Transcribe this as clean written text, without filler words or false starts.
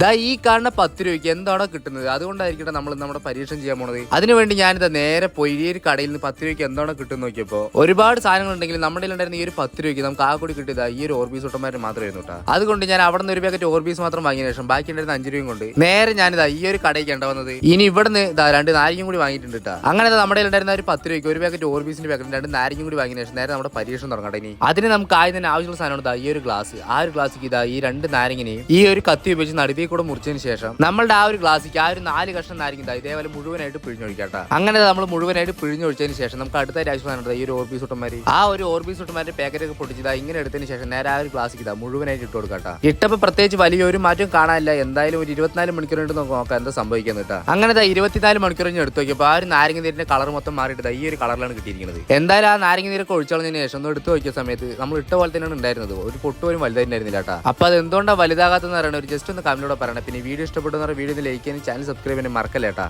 ദാ ഈ കാണുന്ന 10 രൂപയ്ക്ക് എന്താണോ കിട്ടുന്നത് അതുകൊണ്ടായിരിക്കട്ടെ നമ്മൾ നമ്മുടെ പരീക്ഷണം ചെയ്യാൻ പോണത്. അതിനുവേണ്ടി ഞാനിത് നേരെ പോയി ഈ ഒരു കടയിൽ നിന്ന് 10 രൂപയ്ക്ക് എന്താണോ കിട്ടുന്ന നോക്കിയപ്പോൾ ഒരുപാട് സാധനങ്ങൾ ഉണ്ടെങ്കിൽ നമ്മുടെ ഉണ്ടായിരുന്ന ഈ ഒരു 10 രൂപയ്ക്ക് നമുക്ക് ആ കൂടി കിട്ടിയത് ഈ ഒരു ഓർബീസ് ഒട്ടന്മാർ മാത്രമായിരുന്നു കേട്ടോ. അതുകൊണ്ട് ഞാൻ അവിടെ നിന്ന് ഒരു പാക്കറ്റ് ഓർബീസ് മാത്രം വാങ്ങിയ ശേഷം ബാക്കി ഉണ്ടായിരുന്ന 5 രൂപയും കൊണ്ട് നേരെ ഞാനിതാ ഈ ഒരു കടയ്ക്ക് കണ്ട വന്നത്. ഇനി ഇവിടുന്ന് രണ്ട് നാരങ്ങയും കൂടി വാങ്ങിയിട്ടുണ്ട് കേട്ടോ. അങ്ങനെ നമ്മുടെ ഉണ്ടായിരുന്ന ഒരു 10 രൂപയ്ക്ക് ഒരു പാക്കറ്റ് ഓർബീസിന്റെ പാക്കറ്റ് 2 നാരങ്ങയും കൂടി വാങ്ങിയ ശേഷം നേരെ നമ്മുടെ പരീക്ഷണം തുടങ്ങട്ടെ. ഇനി അതിന് നമുക്ക് ആദ്യം തന്നെ ആവശ്യമുള്ള സാധനമാണ് ഈ ഒരു ഗ്ലാസ്. ആ ഒരു ഗ്ലാസ്സിക്ക് ഈ 2 നാരങ്ങനെയും ഈ ഒരു കത്തി ഉപയോഗിച്ച് നടുവേ കൂടെ മുറിച്ചതിന് ശേഷം നമ്മളുടെ ആ ഒരു ഗ്ലാസ്സിക്ക് ആ ഒരു 4 കഷ്ണം നാരങ്ങ ഇതേപോലെ മുഴുവനായിട്ട് പിഴിഞ്ഞൊഴിക്കാട്ടോ. അങ്ങനെ നമ്മൾ മുഴുവനായിട്ട് പിഴിഞ്ഞൊഴിച്ചതിന് ശേഷം നമുക്ക് അടുത്ത ആവശ്യമാണ് ഈ ഒരു ഓർബീസ് ഒട്ടന്മാര്. ആ ഒരു ഓർബീസ് ഒട്ടന്മാരുടെ പാക്കറ്റ് ഒക്കെ പൊട്ടിച്ചത് ഇങ്ങനെ എടുത്തതിന് ശേഷം നേരെ ആ ഒരു ഗ്ലാസ്സിക്ക് മുഴുവനായിട്ട് ഇട്ട് കൊടുക്കാട്ടോ. ഇട്ടപ്പോൾ പ്രത്യേകിച്ച് വലിയൊരു മാറ്റം കാണാനില്ല. എന്തായാലും ഒരു 24 മണിക്കൂർ കൊണ്ട് നോക്കാം എന്താ സംഭവിക്കുന്നത് കേട്ടോ. അങ്ങനെ 24 മണിക്കൂർ എടുത്തു നോക്കിയപ്പോൾ ആ ഒരു നാരങ്ങ നീരിന്റെ കളർ മൊത്തം മാറിയിട്ട് ഈ ഒരു കളറിലാണ് കിട്ടിയിരിക്കുന്നത്. എന്തായാലും ആ നാരങ്ങ നീരൊക്കെ ഒഴിച്ചളഞ്ഞതിന് ശേഷം ഒന്ന് എടുത്തു നോക്കിയ സമയത്ത് നമ്മൾ ഇട്ട പോലെ തന്നെയാണ് ഉണ്ടായിരുന്നത്. ഒരു പൊട്ടുപോലും വലുതായിരുന്നില്ല കേട്ടോ. അപ്പൊ അത് എന്തുകൊണ്ടാണ് വലുതാകാത്തെന്ന് പറയുന്നത് ഒരു ജസ്റ്റ് ഒന്ന് കമന്റിലൂടെ പറയണം. പിന്നെ വീഡിയോ ഇഷ്ടപ്പെട്ടു വീഡിയോ ലൈക്ക് ചെയ്യാനും ചാനൽ സബ്സ്ക്രൈബ് ചെയ്യാനും മറക്കല്ലേട്ടാ.